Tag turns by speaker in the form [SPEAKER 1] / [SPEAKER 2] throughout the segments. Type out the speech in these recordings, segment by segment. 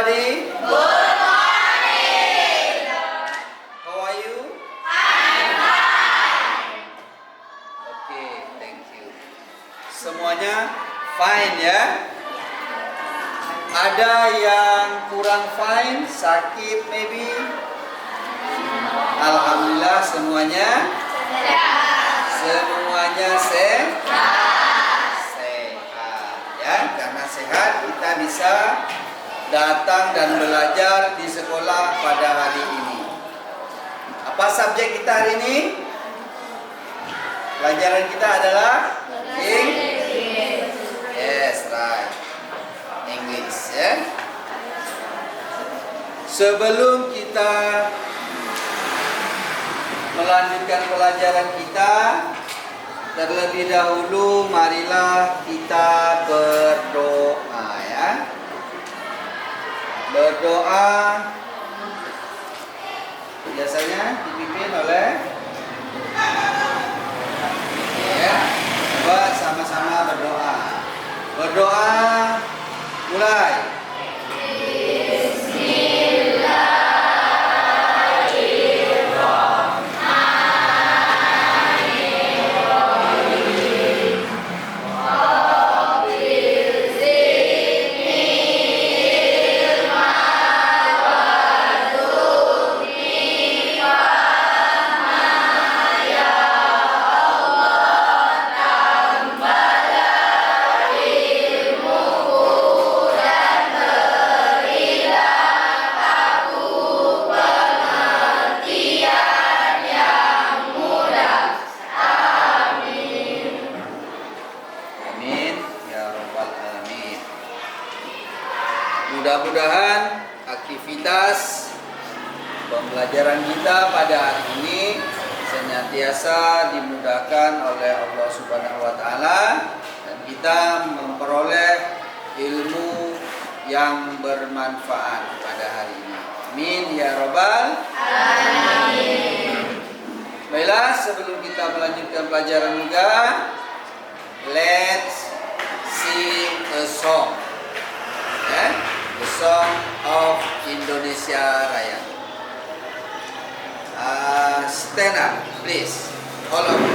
[SPEAKER 1] everybody. Good morning. How are you? I'm fine. Okay, thank you. Semuanya fine ya? Ada yang kurang fine, sakit maybe? Alhamdulillah semuanya sehat ya, karena sehat kita bisa datang dan belajar di sekolah pada hari ini. Apa subjek kita hari ini? Pelajaran kita adalah English. Yes, right. English ya. Sebelum kita melanjutkan pelajaran kita, terlebih dahulu marilah kita berdoa ya. Berdoa biasanya dipimpin oleh ya. Coba sama-sama berdoa. Berdoa mulai. Mudah-mudahan aktivitas pembelajaran kita pada hari ini senantiasa dimudahkan oleh Allah Subhanahu wa taala dan kita memperoleh ilmu yang bermanfaat pada hari ini. Amin ya rabbal alamin. Baiklah, sebelum kita melanjutkan pelajaran juga, let's sing a song. The song of Indonesia Raya. Stand up, please. All of you.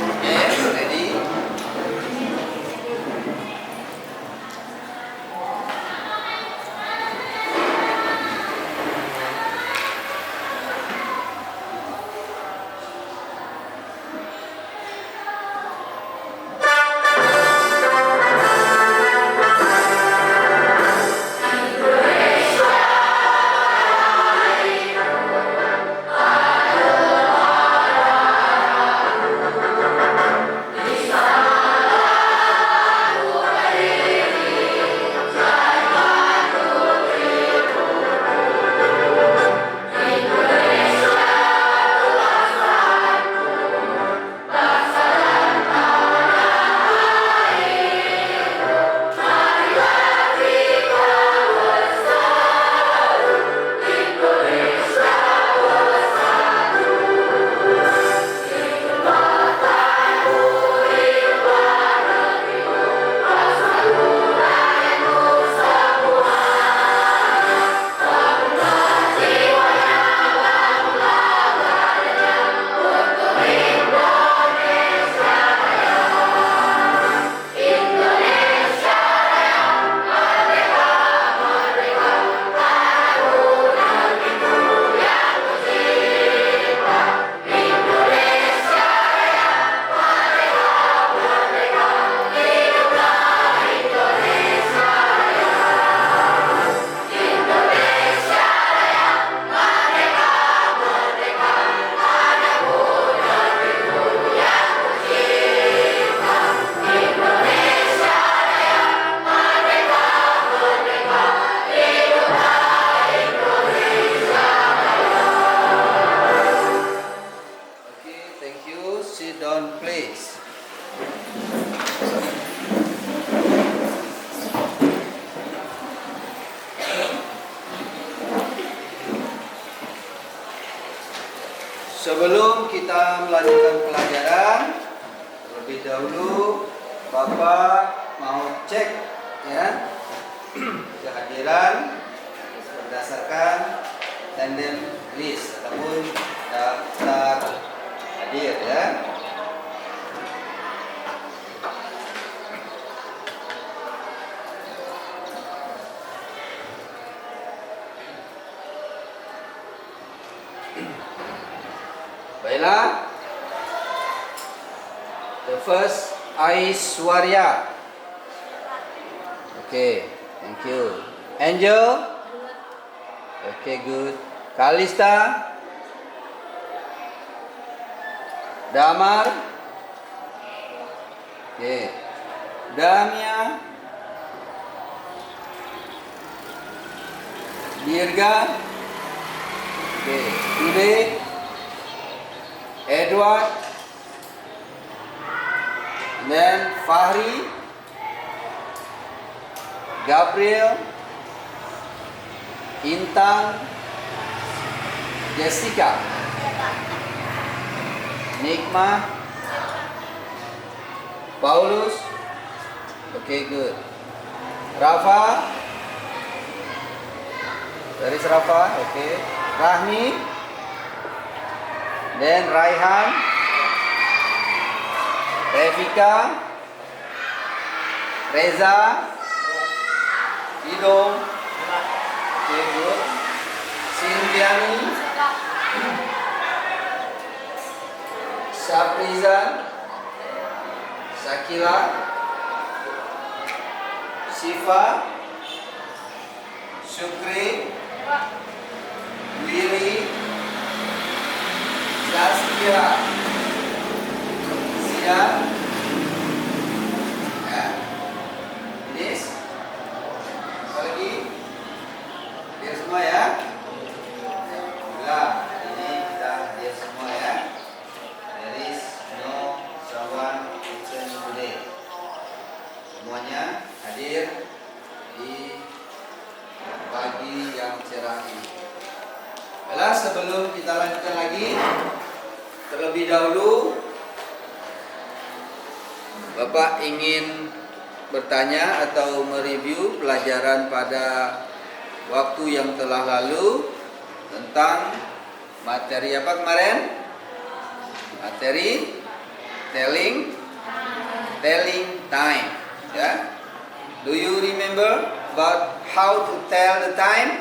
[SPEAKER 1] Okay, ready? Sebelum kita melanjutkan pelajaran, terlebih dahulu Bapak mau cek ya kehadiran berdasarkan attendance list ataupun daftar hadir ya. Baiklah. The first Aishwarya. Okay, thank you. Angel. Okay, good. Kalista. Damar. Okay. Damia. Dirga. Okay. Today. Edward. Then Fahri, Gabriel, Intan, Jessica, Nikma, Paulus. Okay, good. Rafa. There is Rafa. Okay. Rahmi. Then Raihan, Revika, Reza, Idom, okay, good. Sintiani, Saprizan, Sakila, Siva, Syukri, Wiri, Saskia, Sia, ya, Inis, apa lagi? Dia semua ya. Alhamdulillah, ini kita dia semua ya. There is no someone absent today. Semuanya hadir di pagi yang cerah ini. Baiklah, sebelum kita lanjutkan lagi, terlebih dahulu Bapak ingin bertanya atau mereview pelajaran pada waktu yang telah lalu tentang materi apa kemarin? Materi telling time, ya. Do you remember about how to tell the time?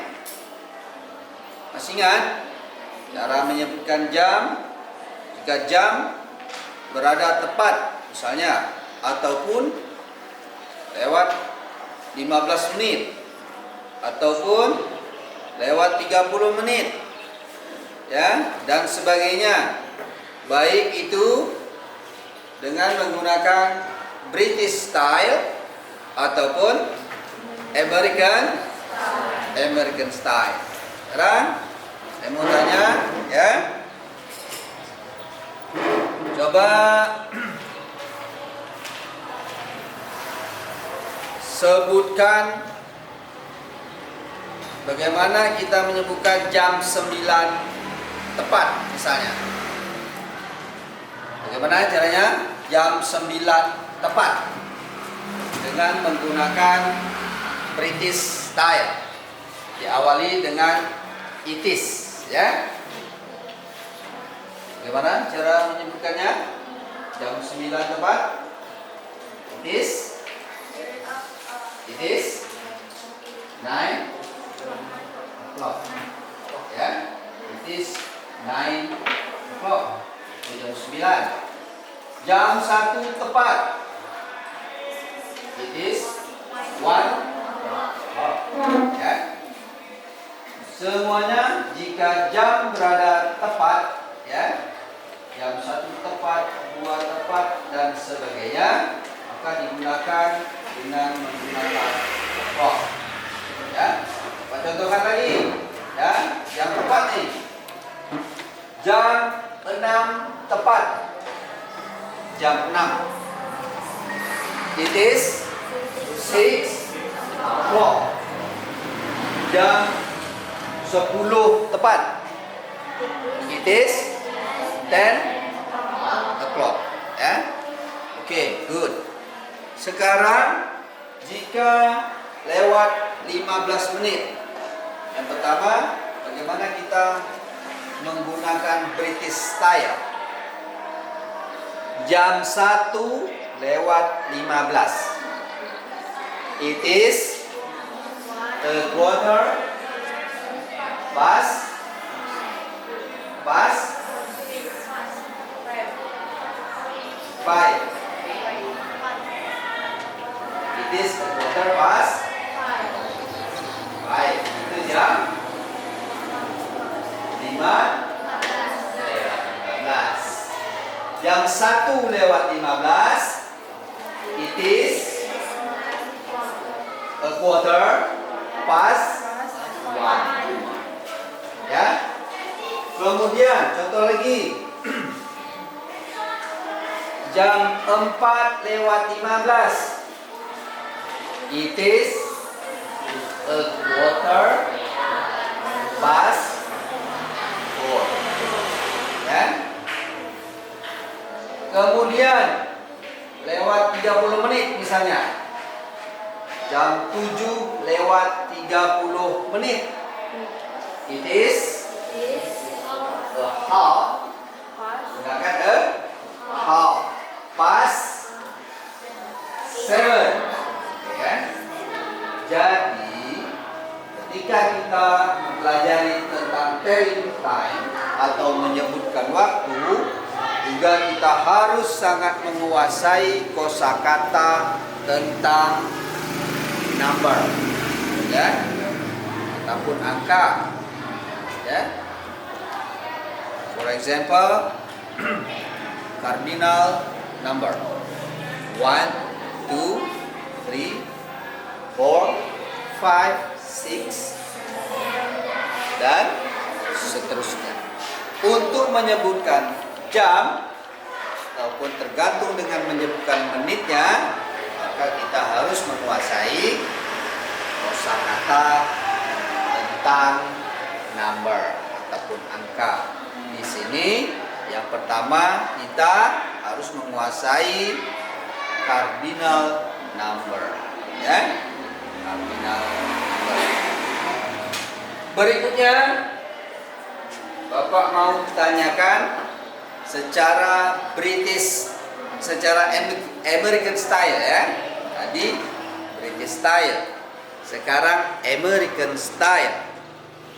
[SPEAKER 1] Masih ingat cara menyebutkan jam? Jika jam berada tepat misalnya ataupun lewat 15 menit ataupun lewat 30 menit ya, dan sebagainya, baik itu dengan menggunakan British style ataupun American style. Sekarang saya mau tanya ya, coba sebutkan bagaimana kita menyebutkan jam 9 tepat misalnya. Bagaimana caranya jam 9 tepat dengan menggunakan British style. Diawali dengan it is, ya. Bagaimana cara menyebutkannya? Jam 9 tepat. It is 9 o'clock. Ya. It is 9 o'clock. Jam 9. Jam 1 tepat. It is 1 o'clock. Ya. Semuanya jika jam berada tepat, ya, jam 1 tepat, 2 tepat dan sebagainya, maka digunakan dengan menggunakan o'clock. Ya, Pak contohkan lagi, ya, yang tepat nih. Jam 6 tepat. Jam 6. It is 6 o'clock. Jam 10 tepat. It is 10 o'clock. Ya. Oke, good. Sekarang jika lewat 15 menit. Yang pertama, bagaimana kita menggunakan British style. Jam 1 lewat 15. It is a quarter past 5. It is a quarter past 5. Itu jam 5:15. Jam 1 lewat 15. It is a quarter past 1. Ya. Kemudian contoh lagi. Jam 4 lewat 15. It is a quarter past 4. Ya. Kemudian lewat 30 menit misalnya. Jam 7 lewat 30 menit. It is a half. Gunakan a half past 7. Ya. Jadi ketika kita mempelajari tentang telling time atau menyebutkan waktu, juga kita harus sangat menguasai kosakata tentang number, ya, ataupun angka, ya. For example, cardinal number 1, 2, 3, 4, 5, 6, dan seterusnya. Untuk menyebutkan jam ataupun tergantung dengan menyebutkan menitnya, maka kita harus menguasai kosakata tentang number ataupun angka. Di sini yang pertama kita harus menguasai cardinal number, ya. Cardinal number. Berikutnya Bapak mau tanyakan secara British, secara American style, ya. Tadi British style, sekarang American style.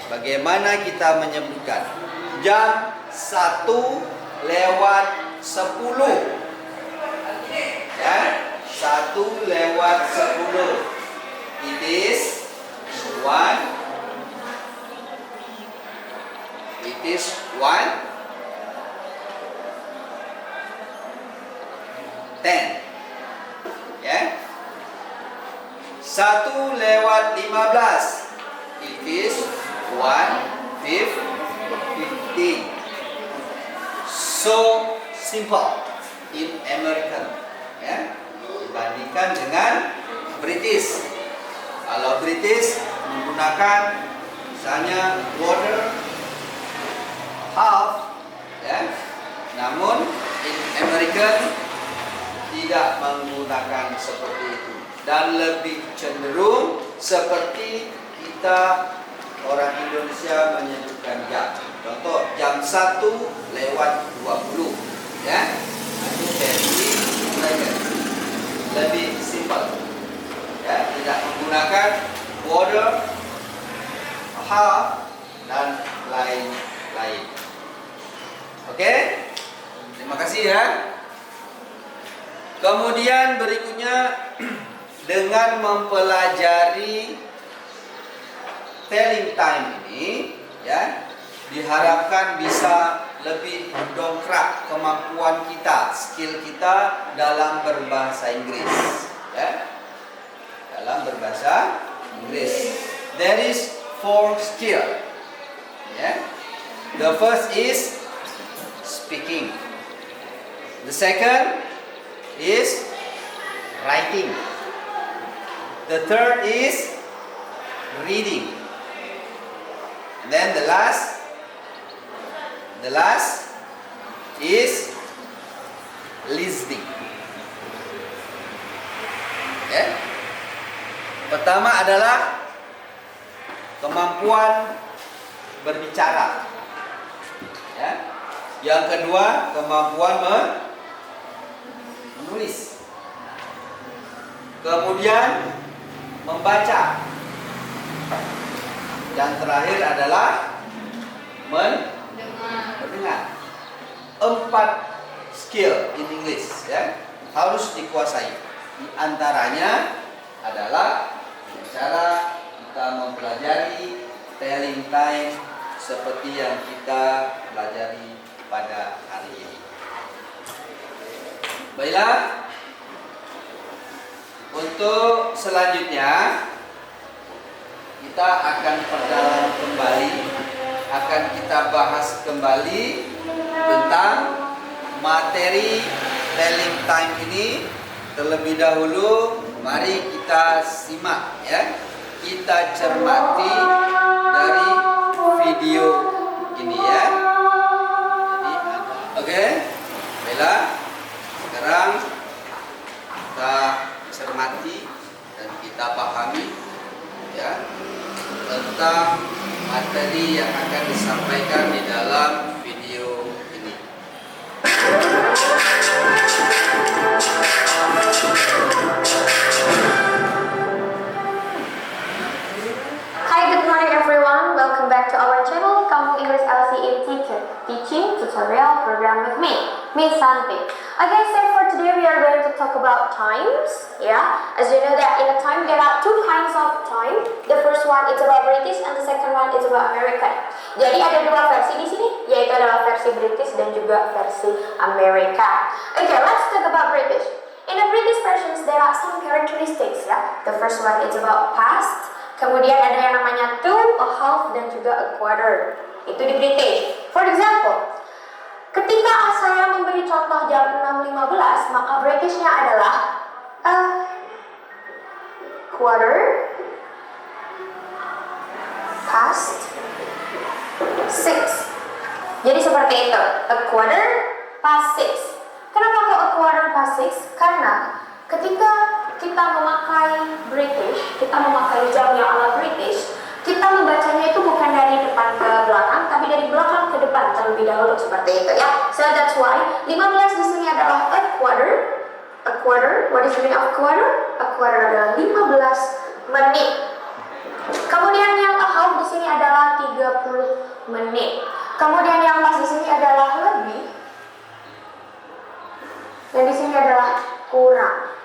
[SPEAKER 1] Bagaimana kita menyebutkan jam 1 lewat 10, ya, 1 lewat 10. It is 1. It is 1:10. Ya. 1 lewat 15. It is 1:15. So simple in American, ya. Dibandingkan dengan British. Kalau British menggunakan misalnya quarter, half, ya. Namun in American tidak menggunakan seperti itu dan lebih cenderung seperti kita orang Indonesia menyebutkan jam. Contoh jam 1 lewat 20, ya. Itu lebih simple, ya, tidak menggunakan quarter, half, dan lain-lain. Oke, terima kasih, ya. Kemudian berikutnya dengan mempelajari telling time ini, ya, diharapkan bisa lebih mendongkrak kemampuan kita, skill kita dalam berbahasa Inggris, ya. Dalam berbahasa Inggris. There is 4 skill, ya. The first is speaking. The second is writing. The third is reading. And then the last is listening. Ya. Pertama adalah kemampuan berbicara. Ya. Yang kedua, kemampuan menulis. Kemudian membaca. Yang terakhir adalah mendengar. 4 skill in English ya, harus dikuasai. Di antaranya adalah cara kita mempelajari telling time seperti yang kita pelajari pada hari ini. Baiklah, untuk selanjutnya kita akan perdalam kembali, akan kita bahas kembali tentang materi telling time ini. Terlebih dahulu mari kita simak ya, kita cermati dari video ini ya. Oke, baiklah, sekarang kita cermati dan kita pahami ya tentang materi yang akan disampaikan di dalam video ini.
[SPEAKER 2] Hi, good morning everyone. Welcome back to our channel, Kampung English LCA Teaching Tutorial Program with me, Miss Santi. Okay, so for today we are going to talk about times. Yeah, as you know that in a time there are 2 kinds of time. The first one is about British and the second one is about American. Jadi ada 2 versi di sini, yaitu adalah versi British dan juga versi Amerika. Okay, let's talk about British. In the British versions there are some characteristics. Ya, the first one is about past. Kemudian ada yang namanya to, a half, dan juga a quarter. Itu di British. For example, ketika saya memberi contoh jam 6.15, maka Britishnya adalah a quarter past 6. Jadi seperti itu, a quarter past 6. Kenapa kok a quarter past 6? Karena ketika kita memakai British, kita memakai jam yang ala British, kita membacanya itu bukan dari depan ke belakang, tapi dari belakang ke depan terlebih dahulu, seperti itu ya. So that's why 15 di sini adalah a quarter. A quarter, what is the meaning of quarter? A quarter adalah 15 menit. Kemudian yang a half di sini adalah 30 menit. Kemudian yang pas di sini adalah lebih. Dan di sini adalah kurang.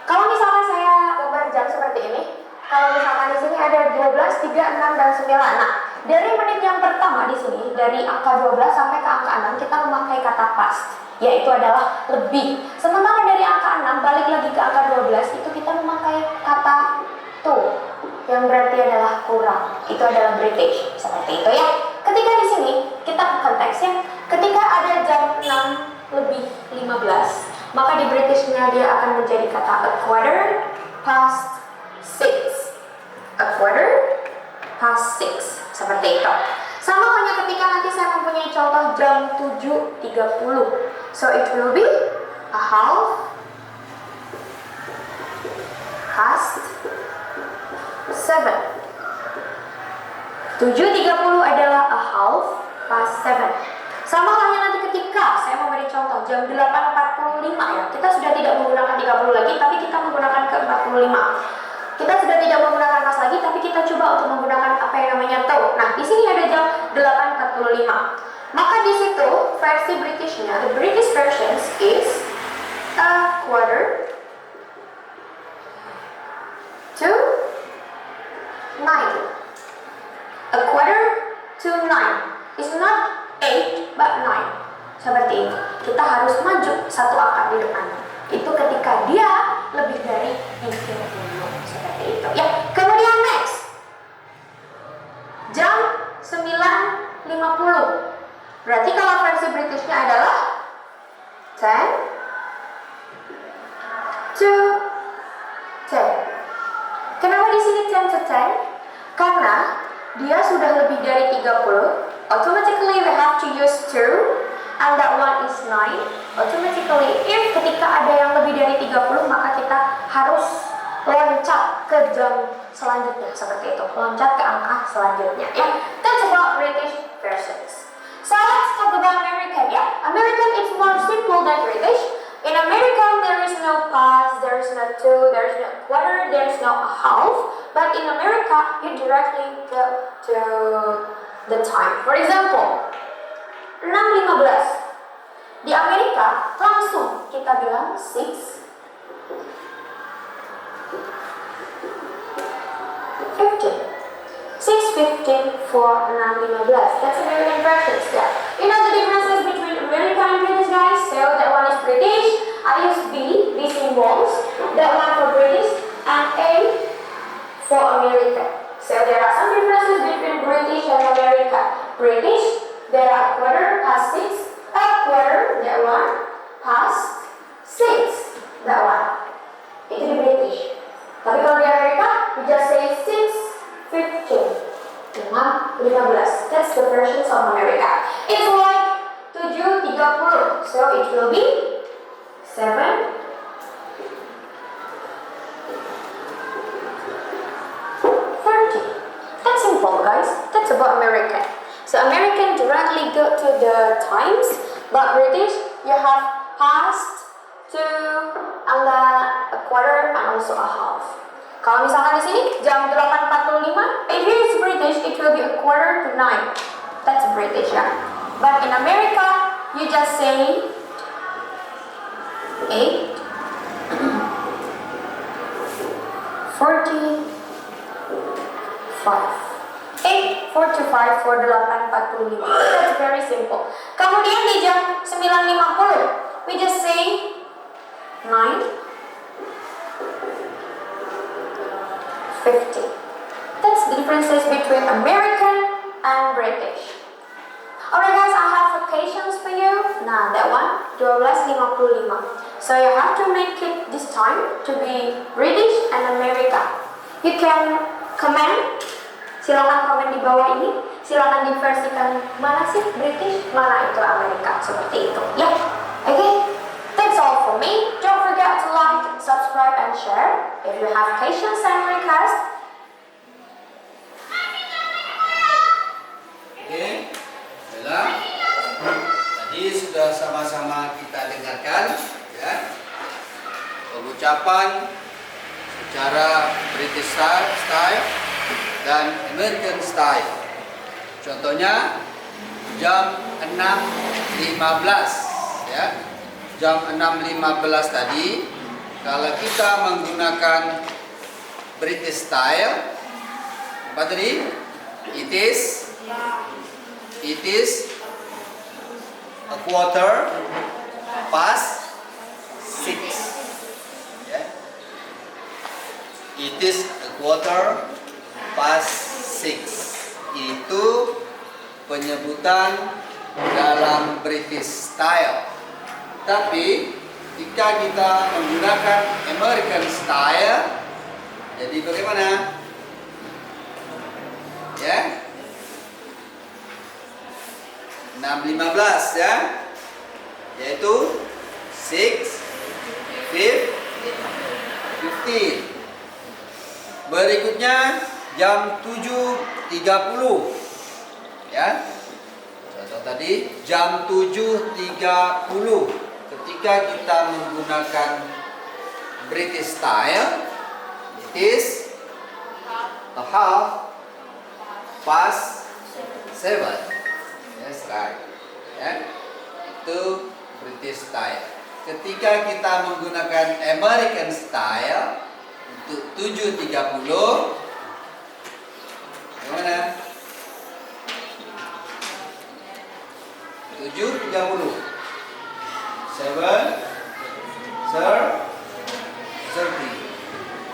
[SPEAKER 2] Kalau misalkan saya gambar jam seperti ini, kalau misalkan di sini ada 12, 3, 6, dan 9. Nah, dari menit yang pertama di sini, dari angka 12 sampai ke angka 6, kita memakai kata past, yaitu adalah lebih. Sementara dari angka 6 balik lagi ke angka 12, itu kita memakai kata to, yang berarti adalah kurang. Itu adalah British, seperti itu ya. Ketika di sini, kita konteksnya, ketika ada jam 6 lebih 15, maka di Britishnya dia akan menjadi kata a quarter past 6. A quarter past 6, seperti itu. Sama halnya ketika nanti saya mempunyai contoh jam 7.30. So it will be a half past 7. 7.30 adalah a half past 7. Sama halnya nanti ketika saya memberi contoh jam 8.45 ya, kita sudah tidak menggunakan 30 lagi, tapi kita menggunakan ke 45. Kita sudah tidak menggunakan pas lagi, tapi kita coba untuk menggunakan apa yang namanya to. Nah, di sini ada jam 8.45. Maka di situ versi Britishnya, the British version is a quarter to 9. A quarter to 9 is not 8 but 9. Seperti itu. Kita harus maju satu angka di depannya. Itu ketika dia lebih dari 30. Seperti itu. Ya. Kemudian next. Jam 9.50. Berarti kalau versi Britishnya adalah 10 to 10. Kenapa di sini 10 to 10? Karena dia sudah lebih dari 30. Automatically we have to use to. and that one is 9, automatically if ketika ada yang lebih dari 30 maka kita harus loncat ke jam selanjutnya seperti itu, loncat ke angka selanjutnya ya. That's about British versions. So let's talk about American ya. American is more simple than British. In American there is no past, there is no to, there is no quarter, there is no half. But in America you directly go to the time. For example, 6.15. Di Amerika langsung kita bilang 6:15. For 6.15. That's American versions, yeah. You know the differences between American and British, guys? So that one is British. I use B symbols. That one for British and A for American. So there are some differences between British and American. British, there are quarter past 6. A quarter, that one past 6. That one. Itu di British. Tapi kalau di Amerika, we just say 6:15. 15. That's the versions of America. It's like 7.30. So it will be 7:30. That's simple, guys. That's about American. So American directly go to the times, but British you have past, to, and then a quarter, and also a half. Kalau misalkan di sini jam 8.45, if it is British, it will be a quarter to 9. That's British, ya. But in America, you just say 8:45. 8:45 for 8.45. That's very simple. Kemudian di jam 9.50, we just say 9:50. That's the differences between American and British. Alright guys, I have vacations for you. Nah, that one 12.55. So you have to make it this time to be British and America. You can comment. Silakan komen di bawah ini. Silakan diversikan mana sih British, mana itu Amerika, seperti itu. Ya, okay. That's all for me. Don't forget to like, subscribe, and share. If you have questions and requests.
[SPEAKER 1] Oke, baiklah. Tadi sudah sama-sama kita dengarkan, ya, pengucapan secara British style dan American style. Contohnya jam 6.15, ya. Jam 6.15 tadi, kalau kita menggunakan British style, apa tadi? It is a quarter past 6. Yeah. It is a quarter past 6. Itu penyebutan dalam British style. Tapi jika kita menggunakan American style, jadi bagaimana? Ya, 6.15 ya, yaitu 6:15. Berikutnya jam 7.30 ya. Contoh tadi jam 7.30. Ketika kita menggunakan British style, it is a half past 7. Yes, right. Ya. Itu British style. Ketika kita menggunakan American style untuk 7.30, bagaimana? 7.30. 7:30.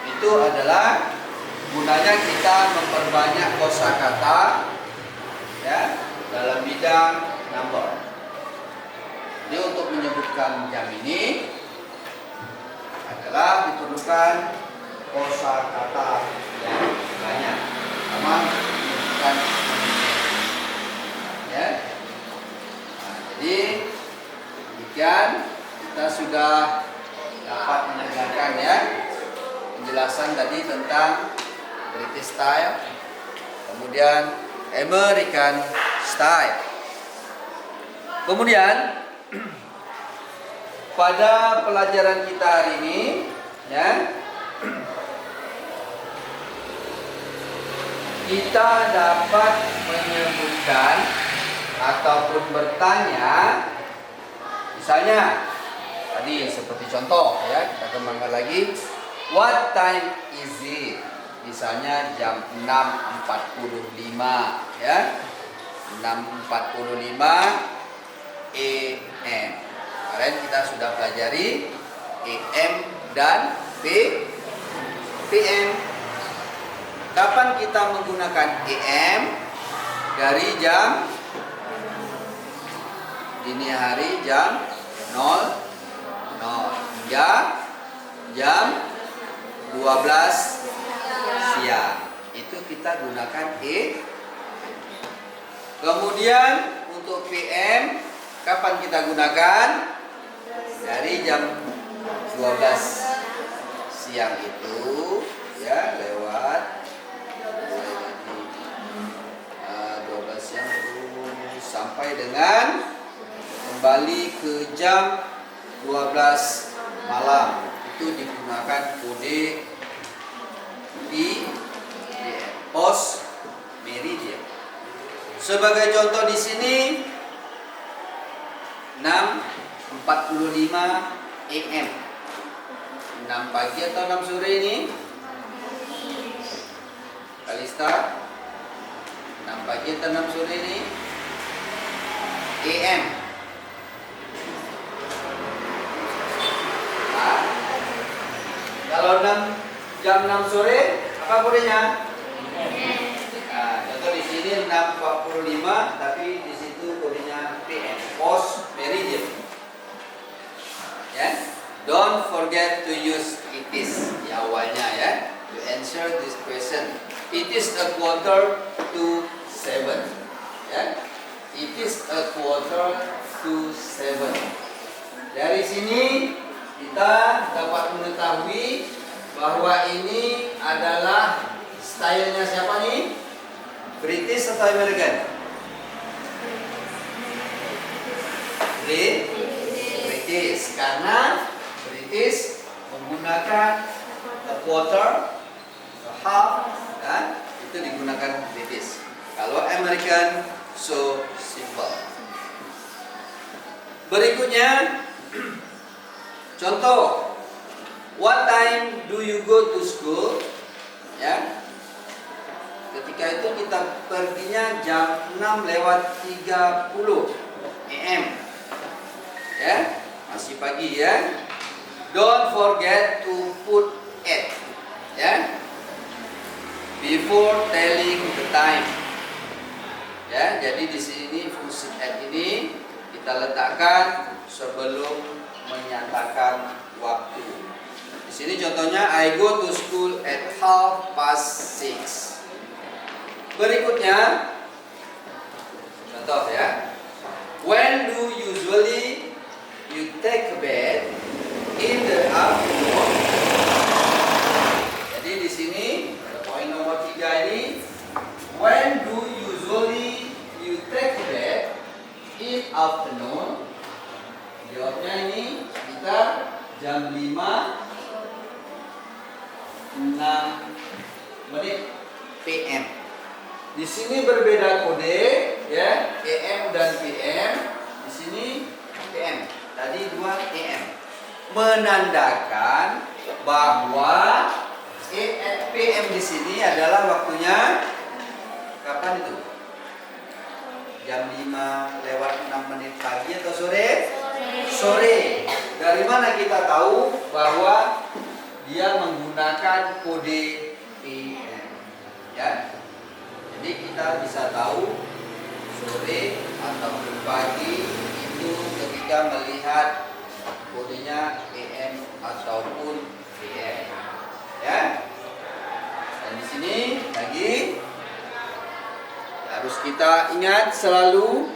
[SPEAKER 1] Itu adalah gunanya kita memperbanyak kosakata, ya, dalam bidang number. Jadi untuk menyebutkan jam ini adalah diperlukan kosakata yang banyak, sama menyebutkan menit. Ya. Nah, jadi sudah dapat mendengarkan ya penjelasan tadi tentang British style, kemudian American style. Kemudian pada pelajaran kita hari ini ya, kita dapat menyebutkan ataupun bertanya, misalnya tadi seperti contoh ya, kita kembangkan lagi, what time is it? Misalnya jam 6.45 ya, 6.45 AM. Kemarin kita sudah pelajari AM dan PM. Kapan kita menggunakan AM? Dari jam dini hari jam 00 hingga jam 12 siang. Itu kita gunakan Kemudian untuk PM kapan kita gunakan? Dari jam 12 siang itu ya, lewat 12 siang itu sampai dengan kembali ke jam 12 malam. Itu digunakan kode post meridian. Sebagai contoh di sini 6.45 AM. 6 pagi atau 6 sore ini? Kalista, 6 pagi atau 6 sore ini? AM. Nah, kalau jam 6 sore, apa kodenya? Nah, contoh di sini 6.45, tapi di situ kodenya PM, post meridian. Ya, don't forget to use it is di awalnya ya. To answer this question, it is a quarter to 7. Ya, it is a quarter to 7. Dari sini kita dapat mengetahui bahwa ini adalah stylenya siapa nih? British atau American? British, karena British menggunakan a quarter, a half, dan itu digunakan British. Kalau American, so simple. Berikutnya, contoh, what time do you go to school? Ya, ketika itu kita perginya jam 6:30 AM. Ya, masih pagi ya. Don't forget to put at ya, before telling the time. Ya, jadi di sini fungsi at ini kita letakkan sebelum menyatakan waktu. Di sini contohnya I go to school at 6:30. Berikutnya contoh ya. When do usually you take a bath? In the afternoon. Jadi di sini poin nomor 3 ini, when do usually you take a bath? In afternoon. Jawabnya ini kita jam 5:06 PM. Di sini berbeda kode ya, AM dan PM. Di sini PM. Tadi 2 AM. Menandakan bahwa PM di sini adalah waktunya kapan itu? Jam 5:06 pagi atau sore? Sore. Dari mana kita tahu bahwa dia menggunakan kode PM? Ya. Jadi kita bisa tahu sore ataupun pagi itu ketika melihat kodenya AM ataupun PM. Ya. Dan di sini lagi harus kita ingat selalu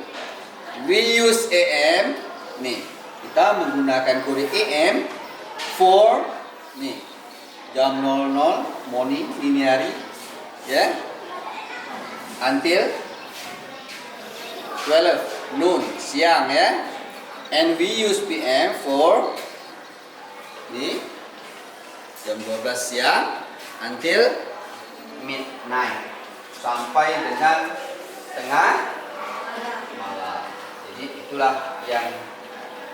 [SPEAKER 1] we use AM nih. kita menggunakan kode AM for nih jam 00 morning dini hari ya until 12 noon siang ya, and we use PM for nih jam 12 siang until midnight sampai dengan tengah malam. Jadi itulah yang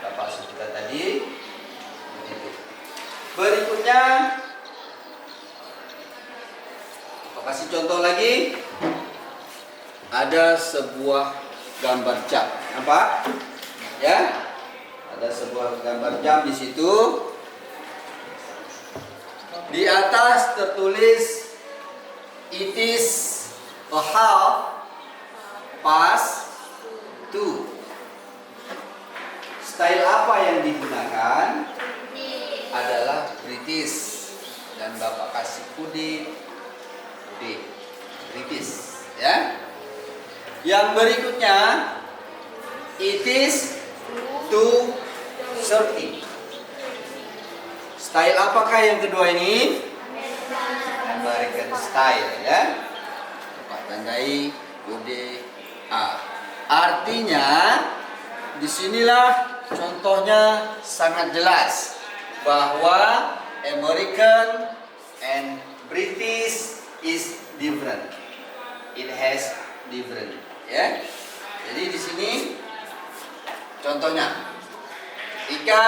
[SPEAKER 1] Bapak sebutkan tadi. Begitu. Berikutnya, Bapak kasih contoh lagi. Ada sebuah gambar jam, nampak? Ya, ada sebuah gambar jam di situ. Di atas tertulis it is a half past 2. Style apa yang digunakan adalah British dan Bapak kasih kode B British ya. Yang berikutnya it is 2:30. Style apakah yang kedua ini? American style ya. Bapak tandai kode A. Artinya disinilah contohnya sangat jelas bahwa American and British is different. It has different ya. Jadi di sini contohnya jika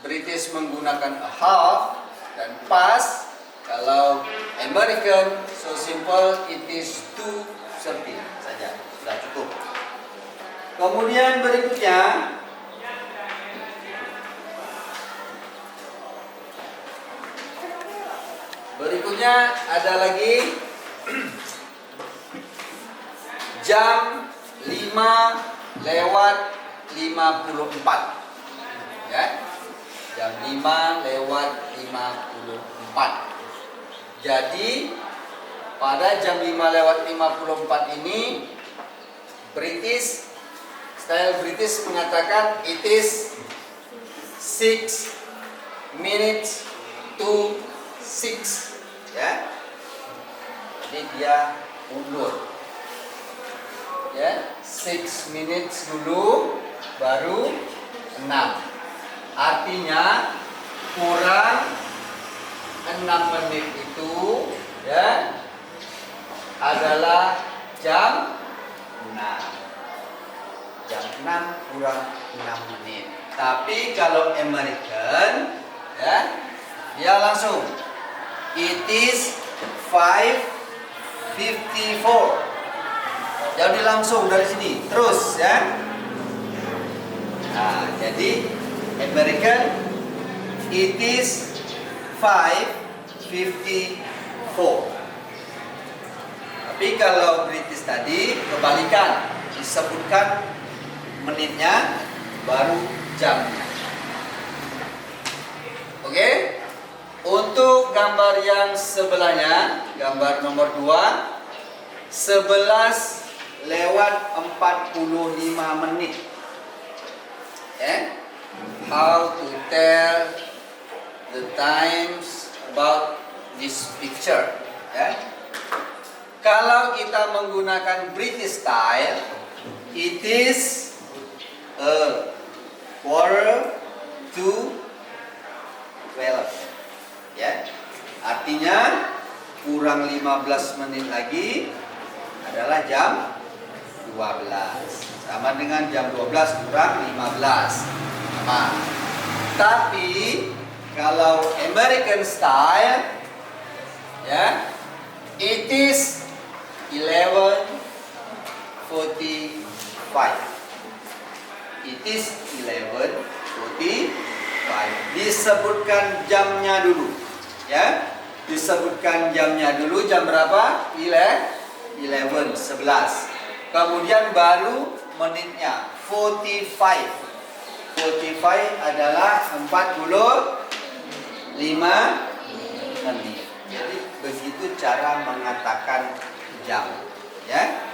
[SPEAKER 1] British menggunakan a half dan past, kalau American so simple it is 2:30 saja, sudah cukup. Kemudian berikutnya ada lagi jam 5:54 ya. Jam 5:54. Jadi pada jam 5:54 ini style British mengatakan it is 6 minutes to 6 ya. Jadi dia mundur ya, 6 minutes dulu baru 6. Artinya kurang 6 menit itu ya adalah jam 6. Jam 6 kurang 6 menit. Tapi kalau American ya, dia langsung it is 5:54. Jadi langsung dari sini terus ya. Nah, jadi American it is 5:54. Tapi kalau British tadi kebalikan, disebutkan menitnya baru jamnya. Oke? Untuk gambar yang sebelahnya, gambar nomor 2, 11:45 menit. How to tell the times about this picture ya. Kalau kita menggunakan British style, it is a 11:45 ya. Artinya kurang 15 menit lagi adalah jam 12. Sama dengan jam 12 kurang 15. Sama. Tapi kalau American style ya, it is 11:45. It is 11:45. Disebutkan jamnya dulu ya. Disebutkan jamnya dulu jam berapa? 11. Kemudian baru menitnya 45. 45 adalah 45 menit. Jadi begitu cara mengatakan jam ya.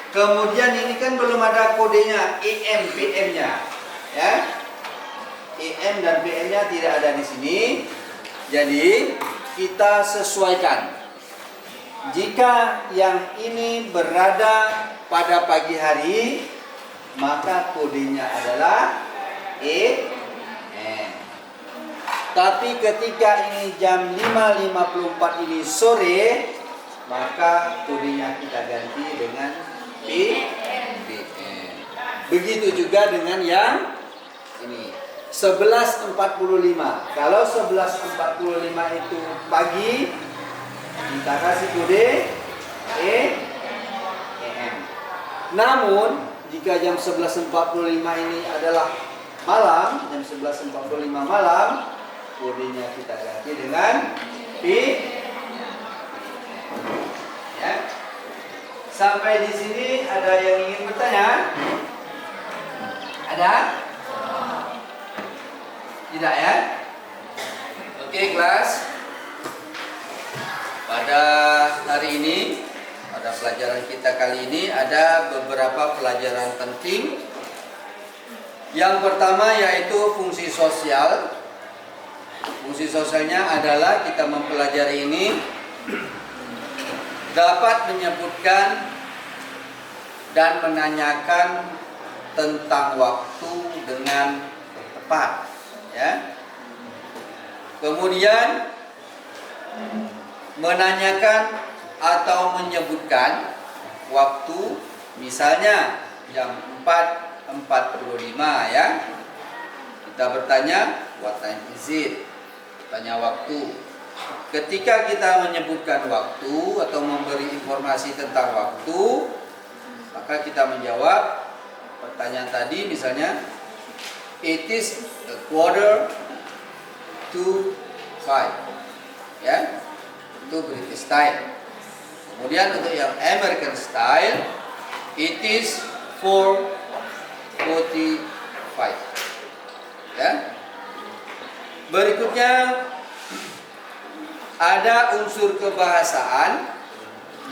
[SPEAKER 1] Kemudian ini kan belum ada kodenya AM PM-nya ya. AM dan PM-nya tidak ada di sini. Jadi kita sesuaikan. Jika yang ini berada pada pagi hari, maka kodenya adalah AM. Tapi ketika ini jam 5.54 ini sore, maka kodenya kita ganti dengan PM. Begitu juga dengan yang ini 11.45. Kalau 11.45 itu pagi, kita kasih kode AM. Namun jika jam 11.45 ini adalah malam, jam 11.45 malam, kodenya kita ganti dengan PM. Ya. Sampai di sini ada yang ingin bertanya? Ada? Tidak ya? Oke kelas. Pada hari ini, pada pelajaran kita kali ini ada beberapa pelajaran penting. Yang pertama yaitu fungsi sosial. Fungsi sosialnya adalah kita mempelajari ini dapat menyebutkan dan menanyakan tentang waktu dengan tepat, ya. Kemudian menanyakan atau menyebutkan waktu, misalnya jam 4.45 ya. Kita bertanya, what time is it? Tanya waktu. Ketika kita menyebutkan waktu atau memberi informasi tentang waktu, maka kita menjawab pertanyaan tadi, misalnya it is a 4:45 ya, itu British style. Kemudian untuk yang American style, it is 4:45 ya. Berikutnya ada unsur kebahasaan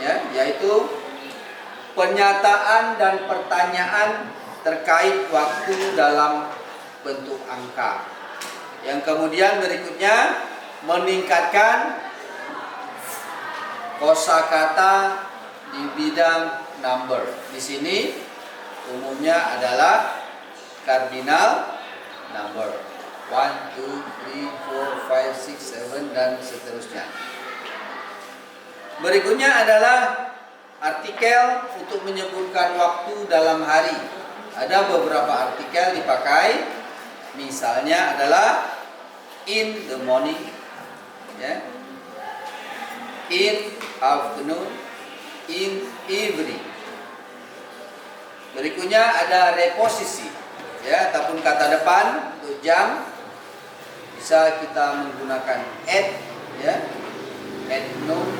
[SPEAKER 1] ya, yaitu pernyataan dan pertanyaan terkait waktu dalam bentuk angka. Yang kemudian berikutnya meningkatkan kosakata di bidang number. Di sini umumnya adalah cardinal number 1, 2, 3, 4, 5, 6, 7 dan seterusnya. Berikutnya adalah artikel untuk menyebutkan waktu dalam hari. Ada beberapa artikel dipakai, misalnya adalah in the morning, ya, in afternoon, in evening. Berikutnya ada reposisi, ya, ataupun kata depan untuk jam. Bisa kita menggunakan at, ya, at noon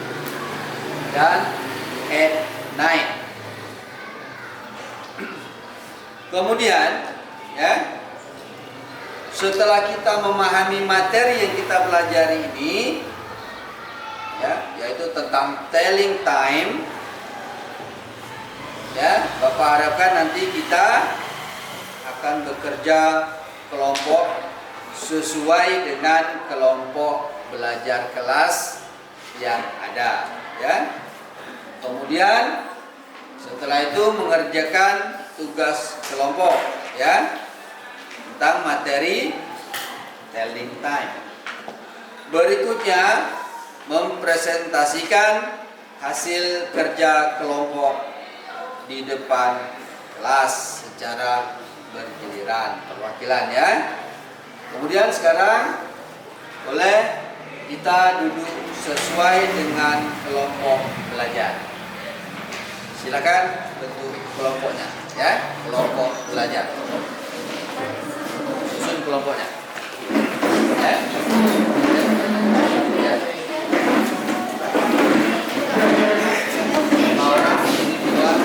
[SPEAKER 1] dan at night. Kemudian, ya, setelah kita memahami materi yang kita pelajari ini, ya, yaitu tentang telling time, ya, Bapak harapkan nanti kita akan bekerja kelompok sesuai dengan kelompok belajar kelas yang ada, ya. Kemudian setelah itu mengerjakan tugas kelompok, ya, tentang materi telling time. Berikutnya mempresentasikan hasil kerja kelompok di depan kelas secara bergiliran, perwakilan, ya. Kemudian sekarang boleh kita duduk sesuai dengan kelompok belajar. Silakan bentuk kelompoknya, ya, kelompok belajar. Susun kelompoknya, ya. Ya. 5 orang, ini 2.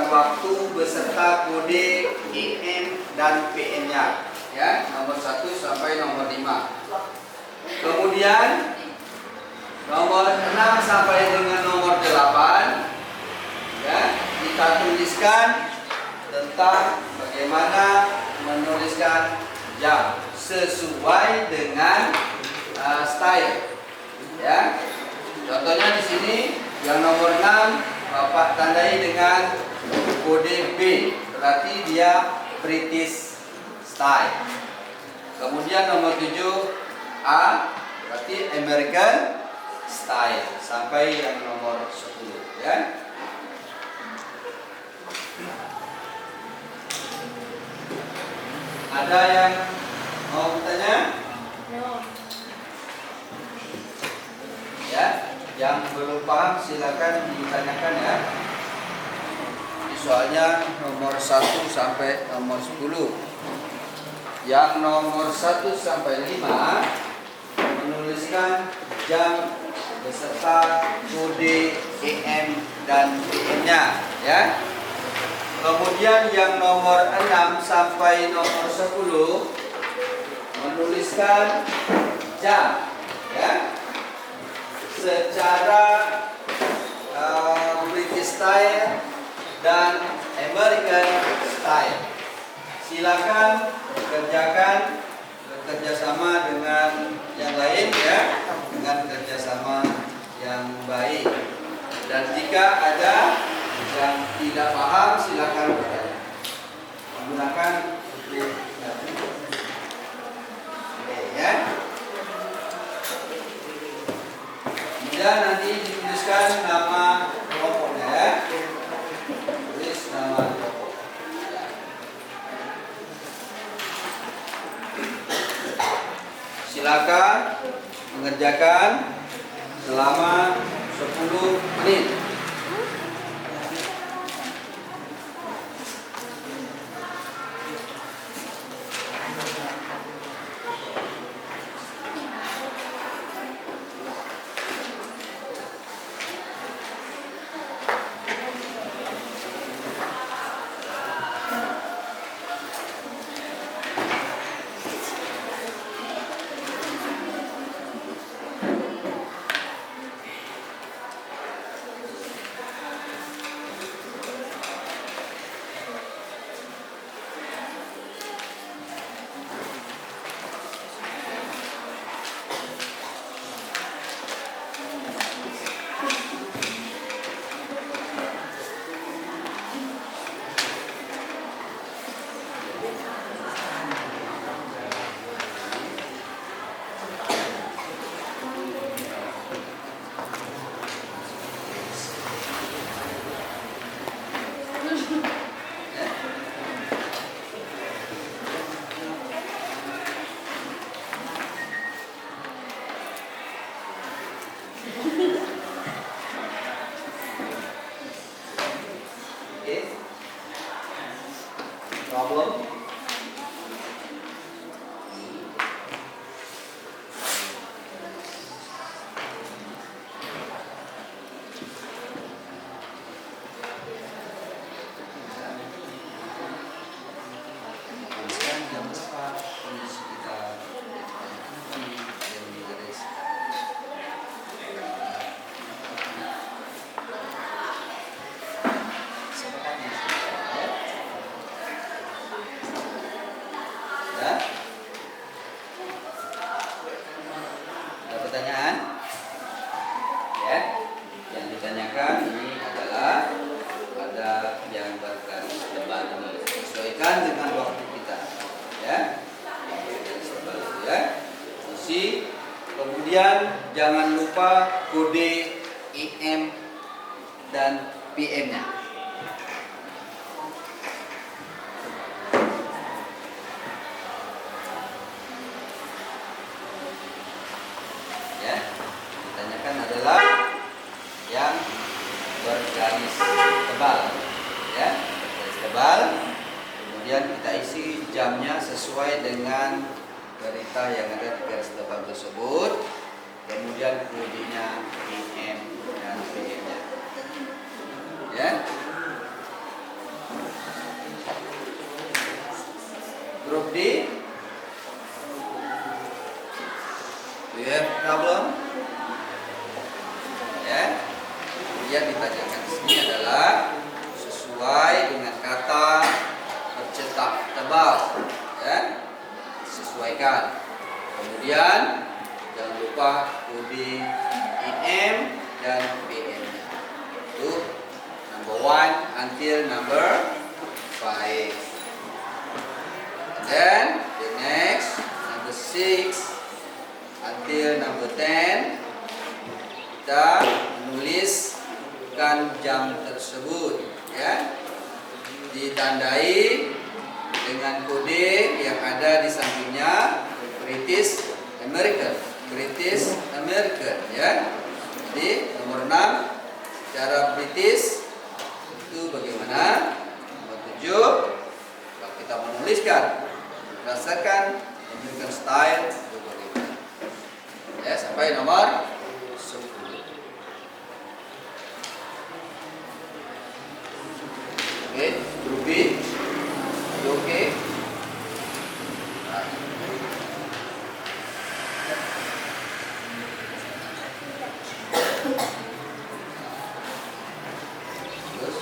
[SPEAKER 1] waktu beserta kode AM dan PM-nya. Ya, nomor 1 sampai nomor 5. Kemudian nomor 6 sampai dengan nomor 8, ya, kita tuliskan tentang bagaimana menuliskan jam sesuai dengan style. Ya, contohnya di sini yang nomor 6 Bapak tandai dengan kode B, berarti dia British style. Kemudian nomor 7 A, berarti American style, sampai yang nomor 10, ya. Ada yang mau bertanya? Ya, yang belum paham silakan ditanyakan ya. Ini soalnya nomor 1 sampai nomor 10. Yang nomor 1 sampai 5 menuliskan jam beserta kode AM dan PM-nya, ya. Kemudian yang nomor 6 sampai nomor 10 menuliskan jam, ya, secara British style dan American style. Silakan kerjakan bekerjasama dengan yang lain, ya, dengan kerjasama yang baik. Dan jika ada yang tidak paham, silakan bertanya menggunakan ya. Kemudian nanti dituliskan nama kelompoknya, ya. Tulis nama kelompok. Silakan mengerjakan selama 10 menit. Problem? Dengan waktu kita, ya. Kemudian jangan lupa kode AM dan PM-nya. Ya, ditanyakan adalah yang bergaris tebal, ya, bergaris tebal. Kemudian kita isi jamnya sesuai dengan berita yang ada di garis tebal tersebut. Kemudian kodenya AM dan PM-nya. Ya. Group D. Do you have problem? Ya. Kemudian ditanyakan di sini adalah sesuai dengan kata bercetak tebal, ya. Sesuaikan. Kemudian jangan lupa kode IM dan PM. Itu number 1 until number 5. And then the next number 6 until number 10. Kita menuliskan jam tersebut, ya, ditandai dengan kode yang ada di sampingnya British American, ya. Jadi nomor 6 secara British itu bagaimana? Nomor 7 kalau kita menuliskan berdasarkan American style itu bagaimana? Ya, sampai nomor 10. Oke, grup B. Oke. Nah. Terus.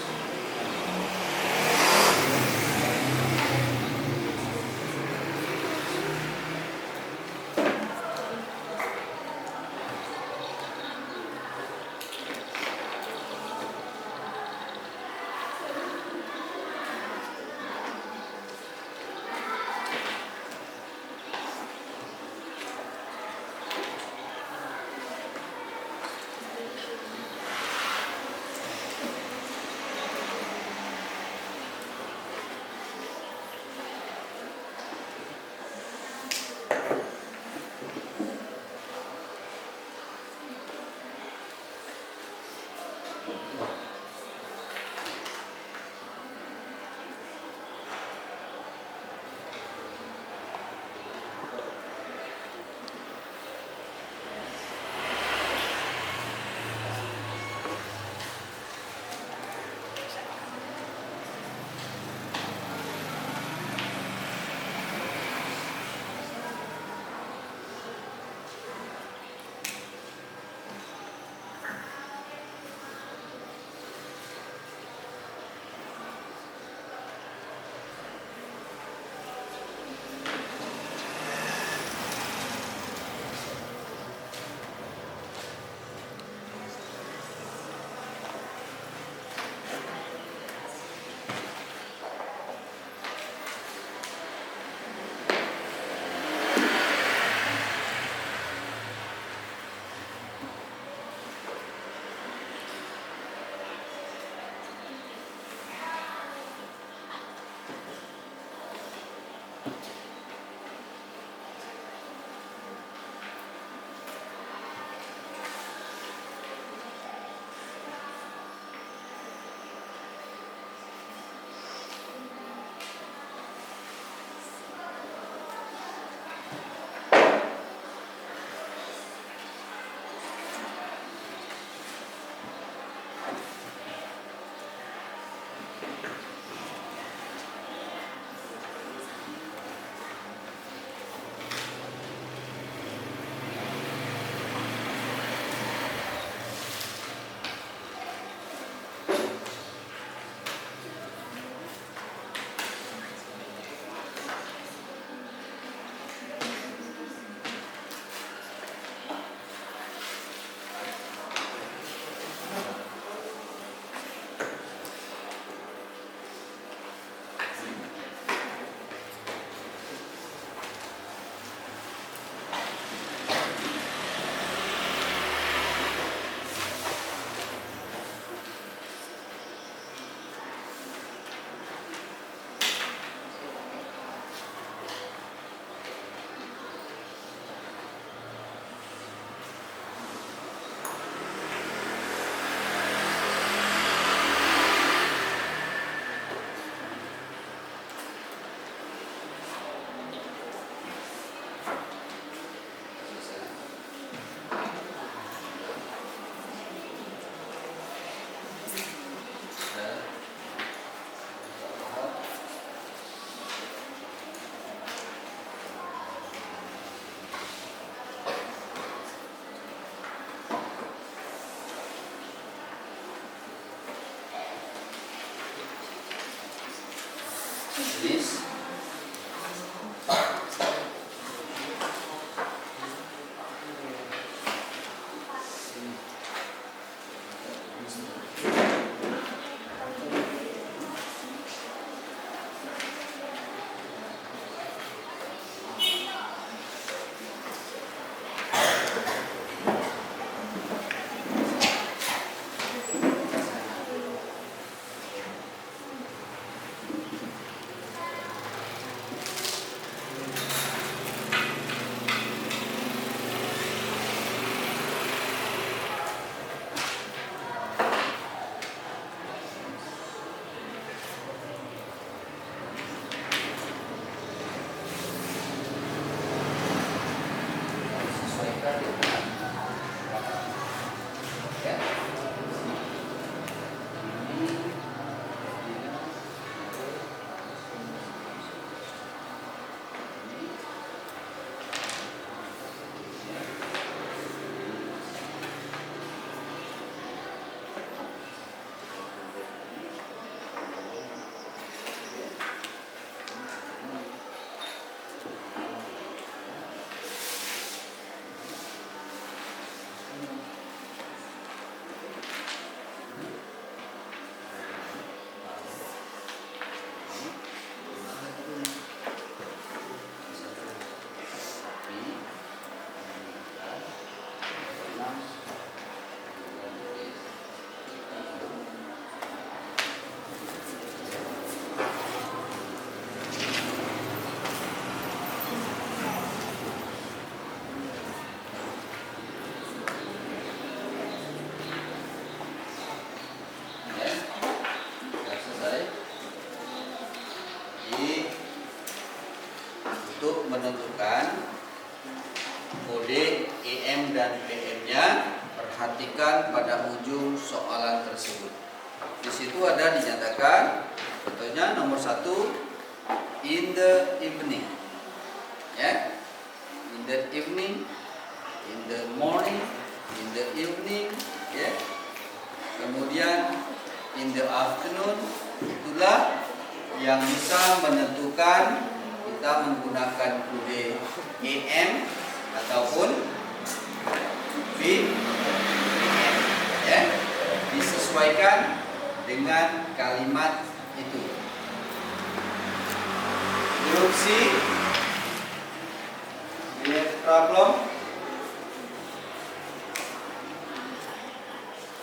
[SPEAKER 1] dengan ya. Untuk menentukan kode EM dan PM-nya, perhatikan pada ujung soalan tersebut. Di situ ada dinyatakan, contohnya nomor 1, in the evening, ya, in the evening, in the morning, in the evening, ya. Kemudian in the afternoon, itulah yang bisa menentukan kita menggunakan kode EM ataupun PM, ya, disesuaikan dengan kalimat itu. Grup C, we have problem.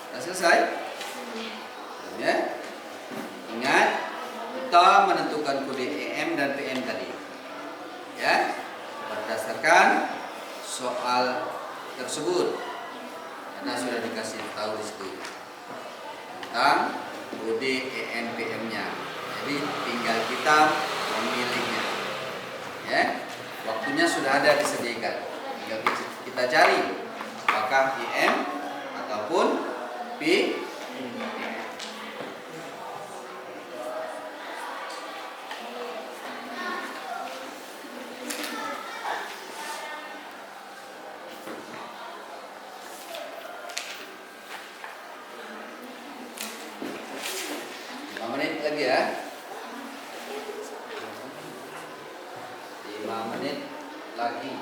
[SPEAKER 1] Sudah selesai? Ya. Ingat, kita menentukan kode EM dan PM tadi, ya, berdasarkan soal tersebut, karena sudah dikasih tahu di situ tentang kode EM PM-nya. Jadi tinggal kita memilihnya, ya. Waktunya sudah ada disediakan, tinggal kita cari apakah EM ataupun PM. 5 menit lagi ya. 5 menit lagi.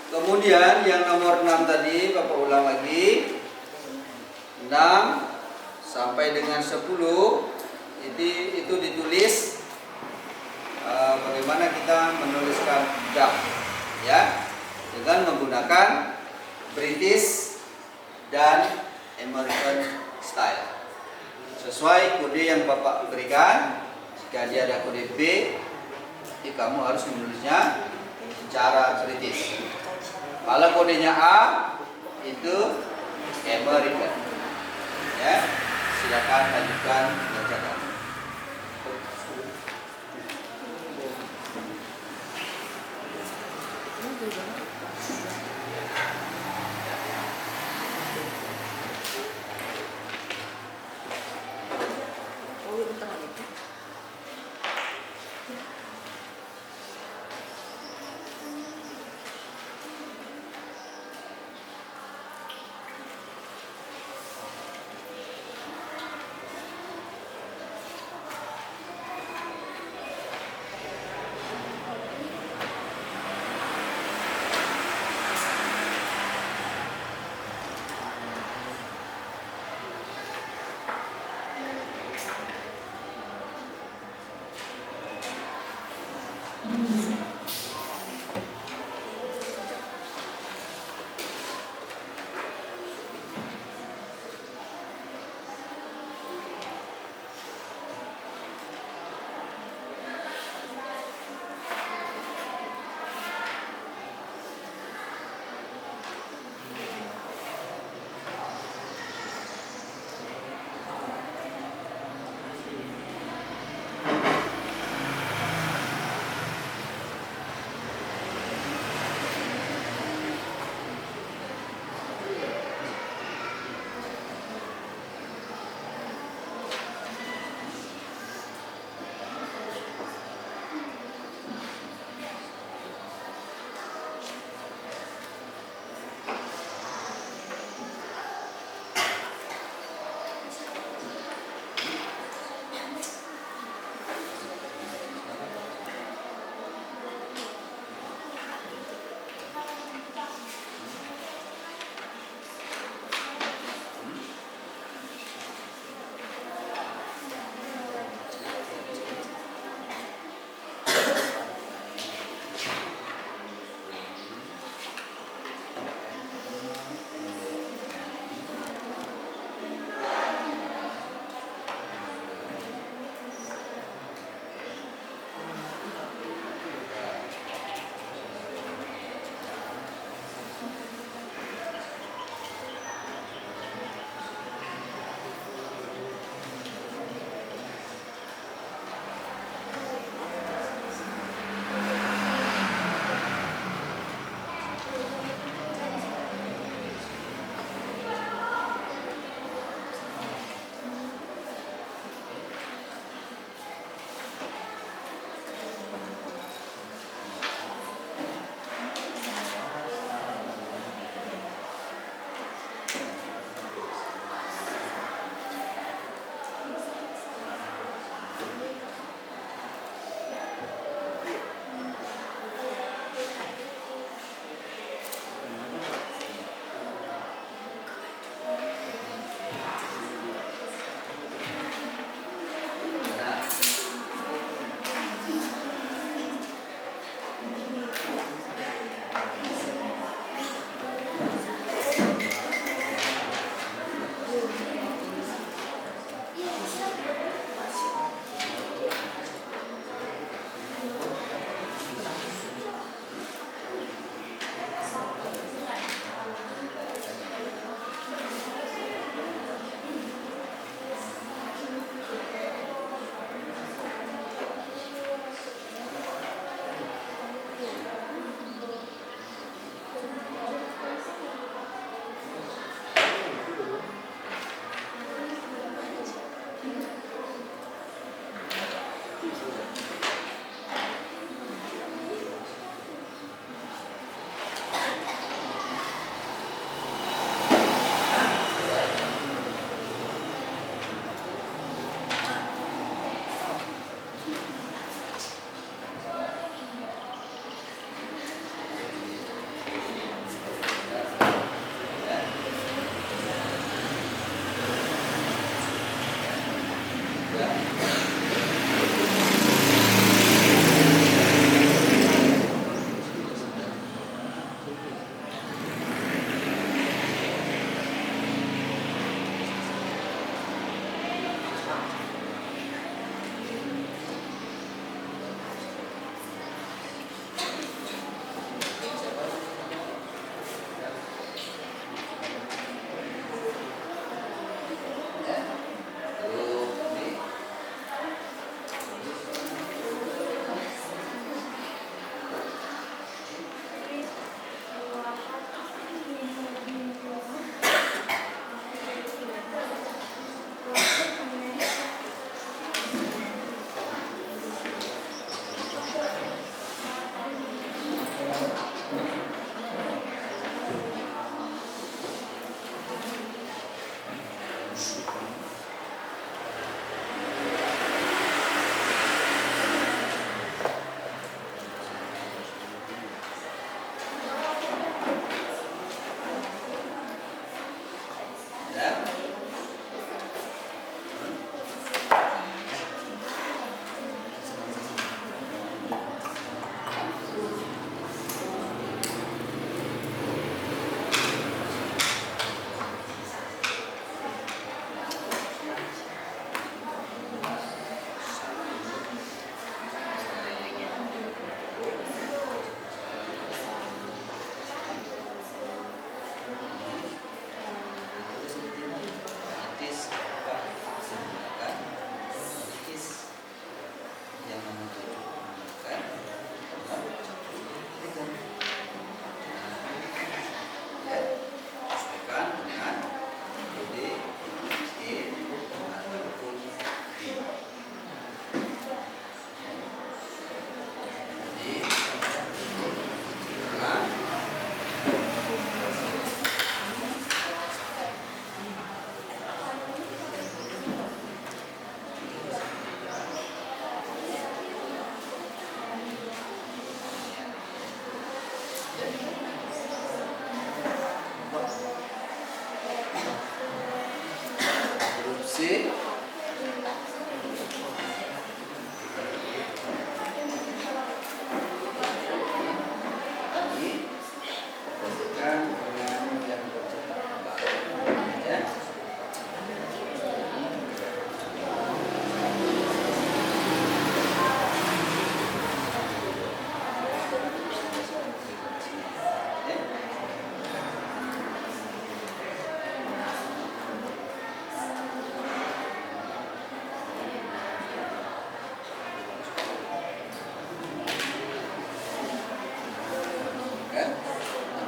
[SPEAKER 1] Kemudian yang nomor 6 tadi Bapak ulang lagi. 6 sampai dengan 10 itu ditulis bagaimana kita menuliskan jam, ya, dengan menggunakan British dan American style. Sesuai kode yang Bapak berikan. Jika dia ada kode B, jadi kamu harus menulisnya secara British. Kalau kodenya A, itu American. Ya, silakan lanjutkan bacaan.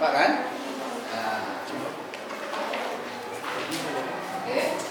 [SPEAKER 1] Nampak kan? Nah. Oke.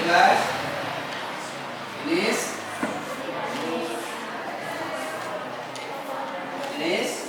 [SPEAKER 1] Guys, finish. Finish.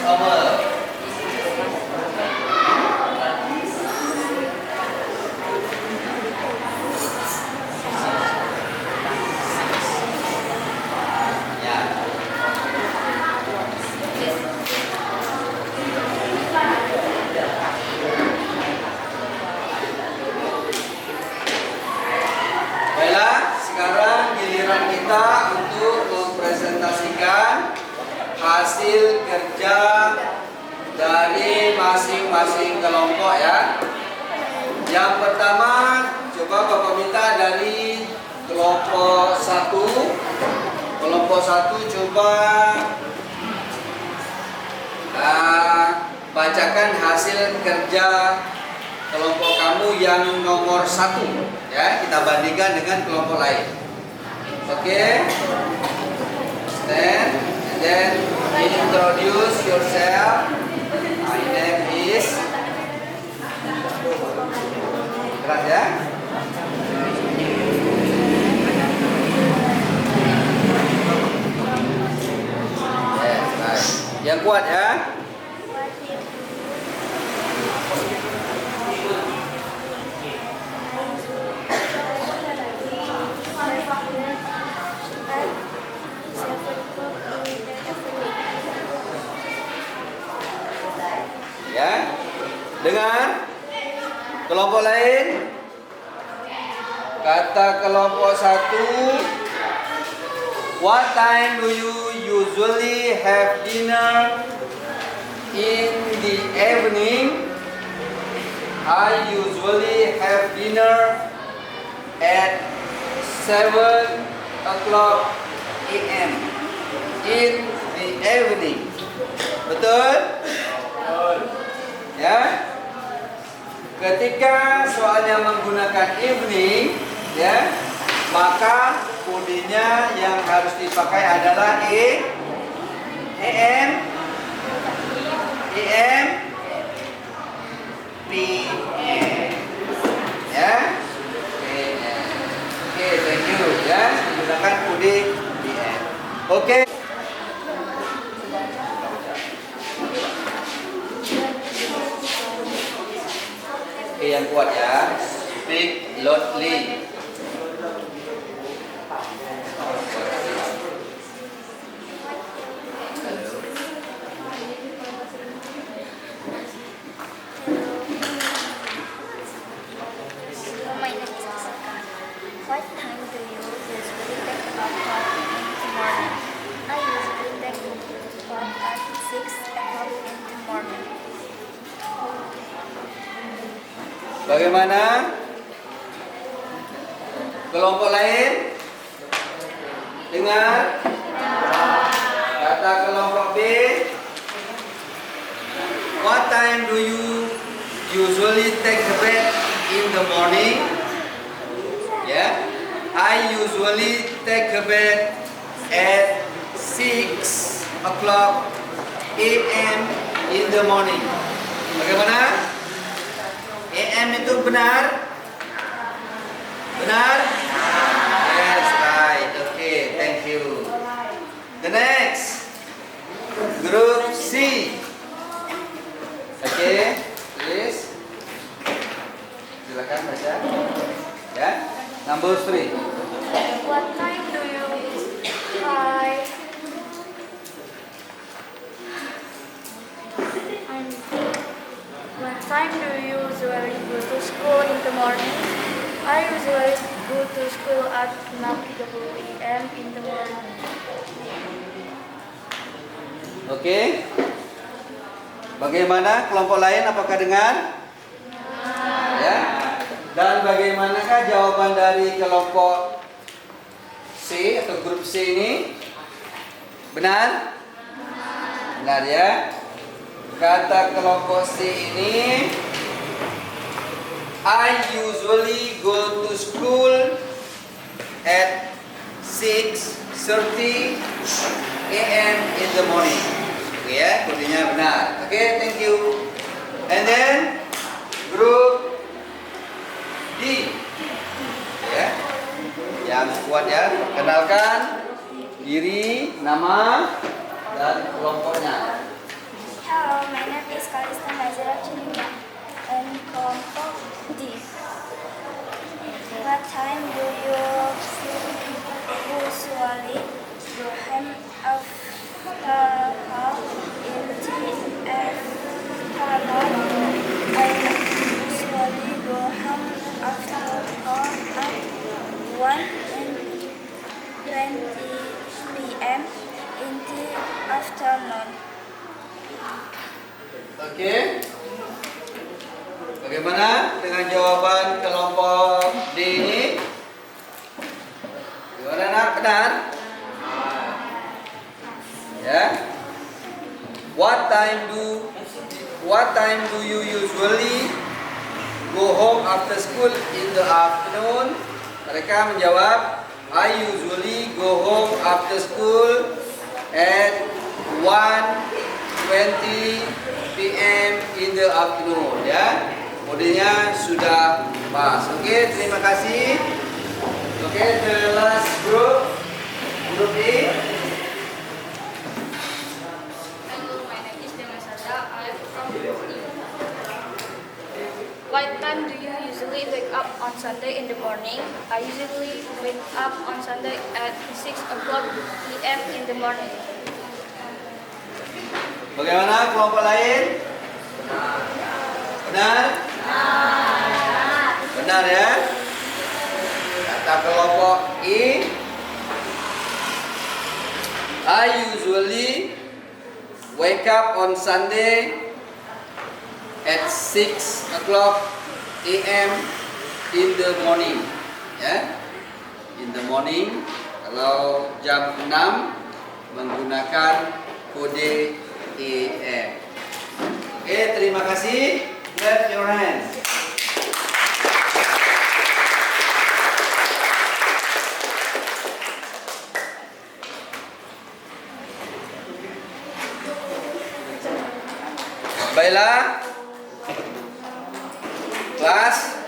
[SPEAKER 1] over. Ya. Baiklah, sekarang giliran kita untuk mempresentasikan hasil kerja dari masing-masing kelompok ya. Yang pertama, coba Bapak minta dari kelompok 1. Kelompok 1 coba bacakan hasil kerja kelompok kamu yang nomor 1 ya, kita bandingkan dengan kelompok lain. Oke. Stand and then introduce yourself. My name is. Keras ya. Yes, nice. Yang kuat ya. Ya, dengar kelompok lain. Kata kelompok 1, what time do you usually have dinner in the evening? I usually have dinner at 7 o'clock a.m. in the evening. Betul? Ya. Ketika soalnya menggunakan evening ya, maka kodenya yang harus dipakai adalah AM, PM ya. Oke, thank you ya. Menggunakan kode PM. Oke. Yang kuat ya, speak loudly.
[SPEAKER 3] My name is Jessica. What time do you usually take a bath in the morning? I usually take a bath at 6 o'clock in the morning.
[SPEAKER 1] Bagaimana? Kelompok lain? Dengar? Kata kelompok B. What time do you usually take a bath in the morning? Ya, I usually take a bath at 6 o'clock a.m. in the morning. Bagaimana? AM itu benar? Benar? Yes, right. Okay, thank you. The next, group C. Okay, please. Silakan baca. Ya, number 3.
[SPEAKER 3] What time do you hi? What time do you usually go to school in the morning? I usually go to school at 6 a.m. in the morning.
[SPEAKER 1] Oke. Bagaimana kelompok lain? Apakah dengar? Ya. Dan bagaimanakah jawaban dari kelompok C atau grup C ini? Benar? Benar ya. Kata kelompok C ini, I usually go to school at 6:30 a.m. in the morning. Oke ya, kodenya benar. Oke, thank you. And then group D. Ya. Yang kuat ya, kenalkan diri, nama dan kelompoknya. Oke. Bagaimana dengan jawaban kelompok D ini? Gimana nak? Benar? Ya. What time do you usually go home after school in the afternoon? Mereka menjawab, I usually go home after school at 1:20 p.m. in the afternoon. Ya, modenya sudah pas. Oke, terima kasih. Oke, the last group E.
[SPEAKER 4] Hello, my name is Demasada. I am from What time do you usually wake up on Sunday in the morning? I usually wake up on Sunday at 6 o'clock p.m. in the morning.
[SPEAKER 1] Bagaimana kelompok lain? Benar? Benar ya? Kata kelompok I, I usually wake up on Sunday at 6 o'clock a.m. in the morning. Ya, in the morning. Kalau jam 6 menggunakan kode AM. Oke, terima kasih. Clap your hands. Baiklah, kelas,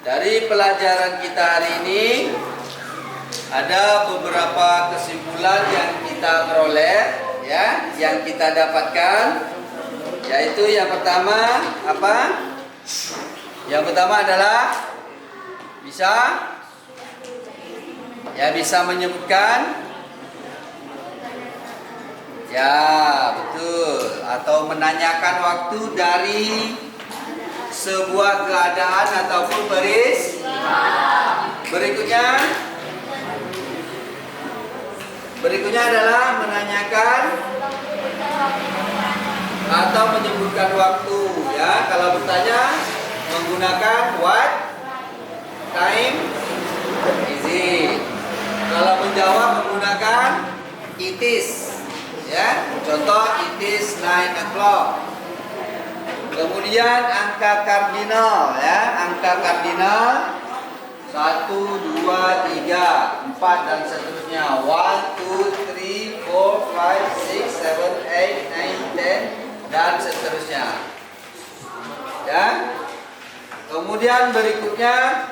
[SPEAKER 1] dari pelajaran kita hari ini ada beberapa kesimpulan yang kita peroleh, ya, yang kita dapatkan, yaitu yang pertama apa? Yang pertama adalah bisa menyebutkan. Ya, betul. Atau menanyakan waktu dari sebuah keadaan ataupun Berikutnya adalah menanyakan atau menyebutkan waktu. Ya, kalau bertanya menggunakan what? Time? Is it? Kalau menjawab menggunakan it is. Ya, contoh it is 9 o'clock. Kemudian angka kardinal, ya, angka kardinal 1, 2, 3, 4 dan seterusnya. 1, 2, 3, 4, 5, 6, 7, 8, 9, 10 dan seterusnya. Ya. Kemudian berikutnya,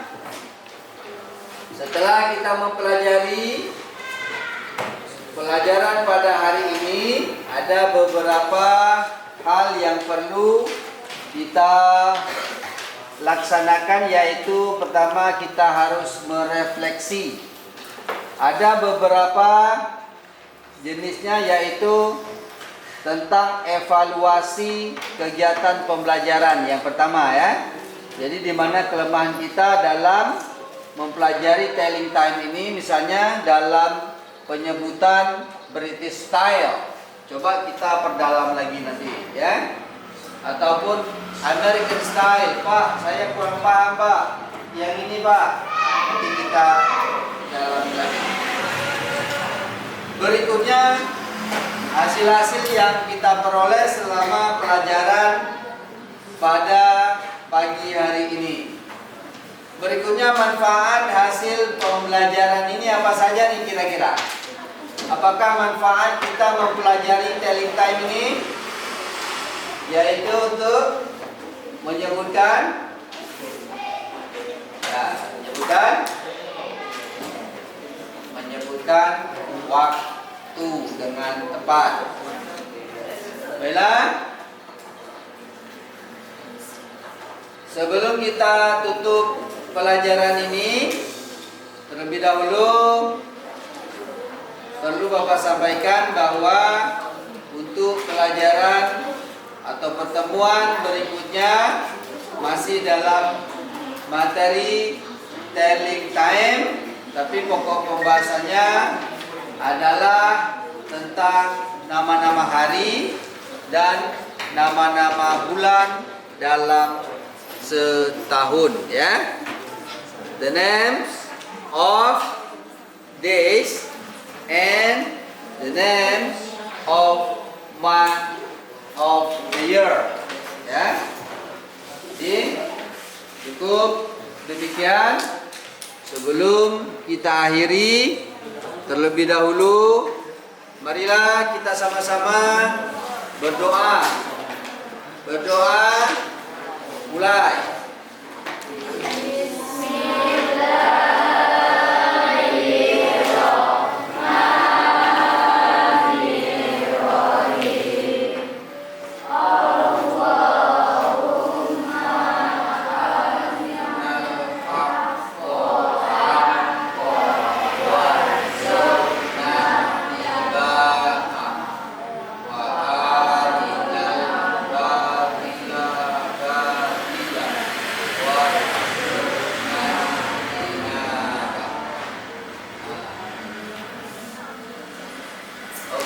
[SPEAKER 1] setelah kita mempelajari pelajaran pada hari ini, ada beberapa hal yang perlu kita laksanakan, yaitu pertama kita harus merefleksi. Ada beberapa jenisnya, yaitu tentang evaluasi kegiatan pembelajaran. Yang pertama, ya. Jadi di mana kelemahan kita dalam mempelajari telling time ini, misalnya dalam penyebutan British style. Coba kita perdalam lagi nanti, ya. Ataupun American style, Pak, saya kurang paham, Pak. Yang ini, Pak. Nanti kita dalam lagi. Berikutnya, hasil-hasil yang kita peroleh selama pelajaran pada pagi hari ini. Berikutnya, manfaat hasil pembelajaran ini apa saja nih kira-kira? Apakah manfaat kita mempelajari telling time ini? Yaitu untuk menyebutkan, ya, menyebutkan waktu dengan tepat. Baiklah, sebelum kita tutup pelajaran ini, terlebih dahulu perlu Bapak sampaikan bahwa untuk pelajaran atau pertemuan berikutnya masih dalam materi telling time, tapi pokok pembahasannya adalah tentang nama-nama hari dan nama-nama bulan dalam setahun ya. The names of days and the names of month of the year ya. Jadi cukup demikian. Sebelum kita akhiri terlebih dahulu, marilah kita sama-sama berdoa. Berdoa mulai.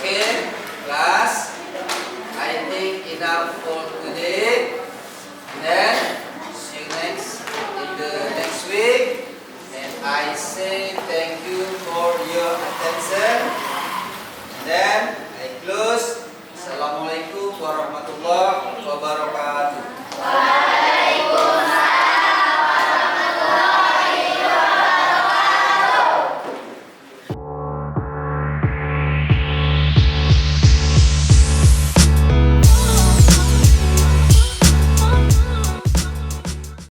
[SPEAKER 1] Oke.